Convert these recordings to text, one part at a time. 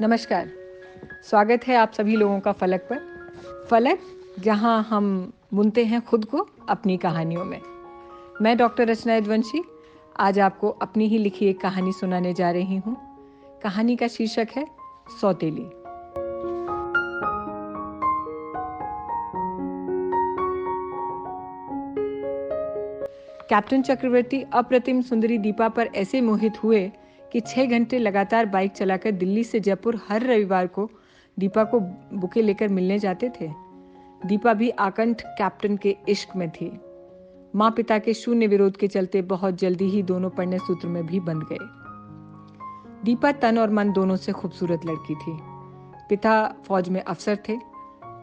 नमस्कार। स्वागत है आप सभी लोगों का फलक पर। फलक जहां हम बुनते हैं खुद को अपनी कहानियों में। मैं डॉक्टर रचना यदुवंशी आज आपको अपनी ही लिखी एक कहानी सुनाने जा रही हूं। कहानी का शीर्षक है सौतेली। कैप्टन चक्रवर्ती अप्रतिम सुंदरी दीपा पर ऐसे मोहित हुए कि 6 घंटे लगातार बाइक चलाकर दिल्ली से जयपुर हर रविवार को दीपा को बुके लेकर मिलने जाते थे। दीपा भी आकंठ कैप्टन के इश्क में थी। माँ पिता के शून्य विरोध के चलते बहुत जल्दी ही दोनों पढ़ने सूत्र में भी बंध गए। दीपा तन और मन दोनों से खूबसूरत लड़की थी। पिता फौज में अफसर थे।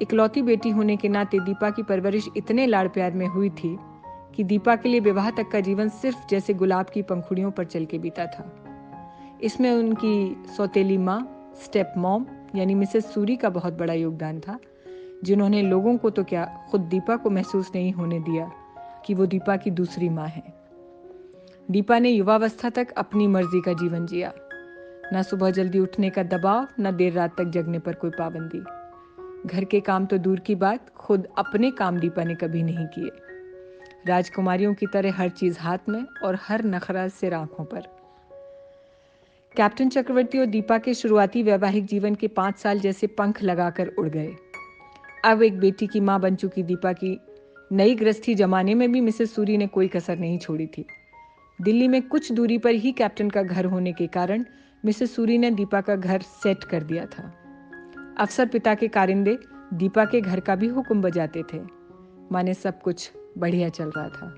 इकलौती बेटी होने के नाते दीपा की परवरिश इतने लाड़ प्यार में हुई थी कि दीपा के लिए विवाह तक का जीवन सिर्फ जैसे गुलाब की पंखुड़ियों पर चल के बीता था। इसमें उनकी सौतेली माँ, स्टेप मॉम यानी मिसेस सूरी का बहुत बड़ा योगदान था, जिन्होंने लोगों को तो क्या खुद दीपा को महसूस नहीं होने दिया कि वो दीपा की दूसरी माँ है। दीपा ने युवावस्था तक अपनी मर्जी का जीवन जिया। न सुबह जल्दी उठने का दबाव, न देर रात तक जगने पर कोई पाबंदी। घर के काम तो दूर की बात, खुद अपने काम दीपा ने कभी नहीं किए। राजकुमारियों की तरह हर चीज हाथ में और हर नखरा सिर आंखों पर। कैप्टन चक्रवर्ती और दीपा के शुरुआती वैवाहिक जीवन के 5 साल जैसे पंख लगाकर उड़ गए। अब एक बेटी की मां बन चुकी दीपा की नई गृहस्थी जमाने में भी मिसेस सूरी ने कोई कसर नहीं छोड़ी थी। दिल्ली में कुछ दूरी पर ही कैप्टन का घर होने के कारण मिसेस सूरी ने दीपा का घर सेट कर दिया था। अफसर पिता के कारिंदे दीपा के घर का भी हुक्म बजाते थे। माने सब कुछ बढ़िया चल रहा था।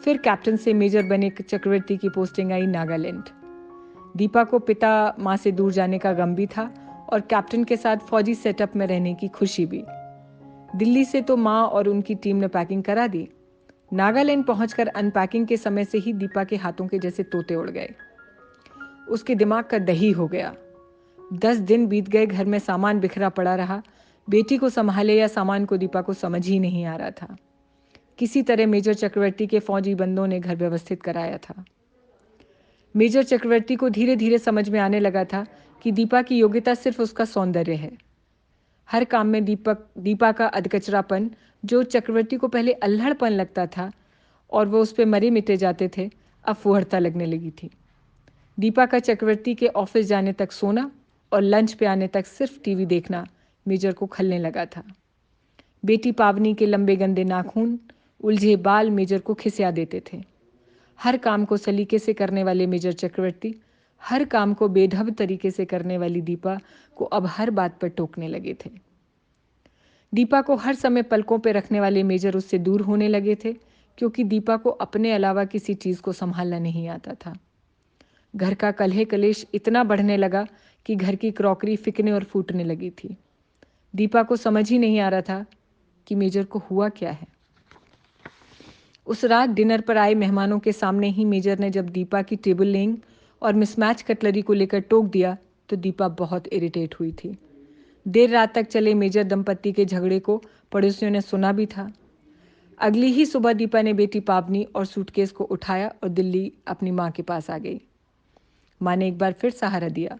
फिर कैप्टन से मेजर बने चक्रवर्ती की पोस्टिंग आई नागालैंड। दीपा को पिता माँ से दूर जाने का गम भी था और कैप्टन के साथ फौजी सेटअप में रहने की खुशी भी। दिल्ली से तो माँ और उनकी टीम ने पैकिंग करा दी। नागालैंड पहुंचकर अनपैकिंग के समय से ही दीपा के हाथों के जैसे तोते उड़ गए। उसके दिमाग का दही हो गया। 10 दिन बीत गए, घर में सामान बिखरा पड़ा रहा। बेटी को संभाले या सामान को दीपा को समझ ही नहीं आ रहा था। किसी तरह मेजर चक्रवर्ती के फौजी बंदों ने घर व्यवस्थित कराया था। मेजर चक्रवर्ती को धीरे धीरे समझ में आने लगा था कि दीपा की योग्यता सिर्फ उसका सौंदर्य है। हर काम में दीपा का अधकचरापन, जो चक्रवर्ती को पहले अल्हड़पन लगता था और वो उस पर मरे मिटे जाते थे, अब फुहड़ता लगने लगी थी। दीपा का चक्रवर्ती के ऑफिस जाने तक सोना और लंच पे आने तक सिर्फ टीवी देखना मेजर को खलने लगा था। बेटी पावनी के लंबे गंदे नाखून, उलझे बाल मेजर को खिसिया देते थे। हर काम को सलीके से करने वाले मेजर चक्रवर्ती हर काम को बेढब तरीके से करने वाली दीपा को अब हर बात पर टोकने लगे थे। दीपा को हर समय पलकों पर रखने वाले मेजर उससे दूर होने लगे थे, क्योंकि दीपा को अपने अलावा किसी चीज को संभालना नहीं आता था। घर का कलह कलेश इतना बढ़ने लगा कि घर की क्रॉकरी फिकने और फूटने लगी थी। दीपा को समझ ही नहीं आ रहा था कि मेजर को हुआ क्या है। उस रात डिनर पर आए मेहमानों के सामने ही मेजर ने जब दीपा की टेबल लेंग और मिसमैच कटलरी को लेकर टोक दिया तो दीपा बहुत इरिटेट हुई थी। देर रात तक चले मेजर दंपत्ति के झगड़े को पड़ोसियों ने सुना भी था। अगली ही सुबह दीपा ने बेटी पावनी और सूटकेस को उठाया और दिल्ली अपनी माँ के पास आ गई। माँ ने एक बार फिर सहारा दिया,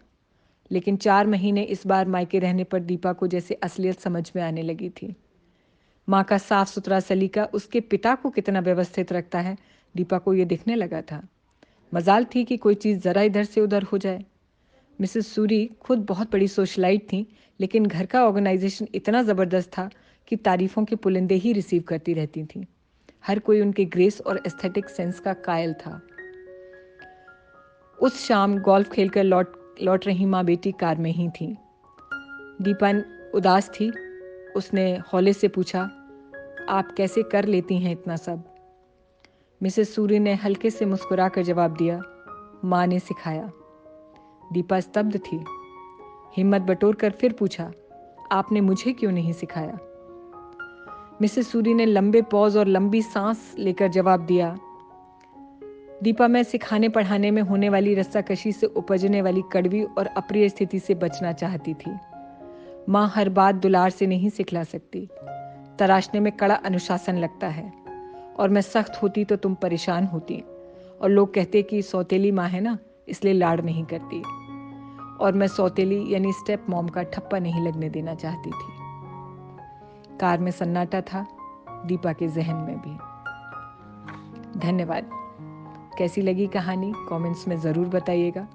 लेकिन 4 महीने इस बार मायके रहने पर दीपा को जैसे असलियत समझ में आने लगी थी। माँ का साफ सुथरा सलीका उसके पिता को कितना व्यवस्थित रखता है, दीपा को यह दिखने लगा था। मजाल थी कि कोई चीज़ ज़रा इधर से उधर हो जाए। मिसेस सूरी खुद बहुत बड़ी सोशलाइट थी, लेकिन घर का ऑर्गेनाइजेशन इतना ज़बरदस्त था कि तारीफों के पुलिंदे ही रिसीव करती रहती थीं। हर कोई उनके ग्रेस और एस्थेटिक सेंस का कायल था। उस शाम गोल्फ खेलकर लौट रही माँ बेटी कार में ही थी। दीपा उदास थी। उसने हौले से पूछा, आप कैसे कर लेती हैं इतना सब? मिसेस सूरी ने हल्के से मुस्कुराकर जवाब दिया, माँ ने सिखाया। दीपा स्तब्ध थी। हिम्मत बटोरकर फिर पूछा, आपने मुझे क्यों नहीं सिखाया? मिसेस सूरी ने लंबे पॉज और लंबी सांस लेकर जवाब दिया, दीपा, मैं सिखाने पढ़ाने में होने वाली रस्साकशी से उपजने वाली कड़वी और अप्रिय स्थिति से बचना चाहती थी। माँ हर बात दुलार से नहीं सिखला सकती। तराशने में कड़ा अनुशासन लगता है, और मैं सख्त होती तो तुम परेशान होती, और लोग कहते कि सौतेली माँ है ना, इसलिए लाड़ नहीं करती। और मैं सौतेली यानी स्टेप मॉम का ठप्पा नहीं लगने देना चाहती थी। कार में सन्नाटा था, दीपा के जहन में भी। धन्यवाद। कैसी लगी कहानी कमेंट्स में ज़रूर बताइएगा।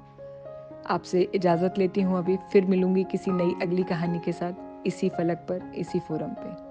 आपसे इजाज़त लेती हूँ अभी, फिर मिलूंगी किसी नई अगली कहानी के साथ, इसी फलक पर, इसी फोरम पे।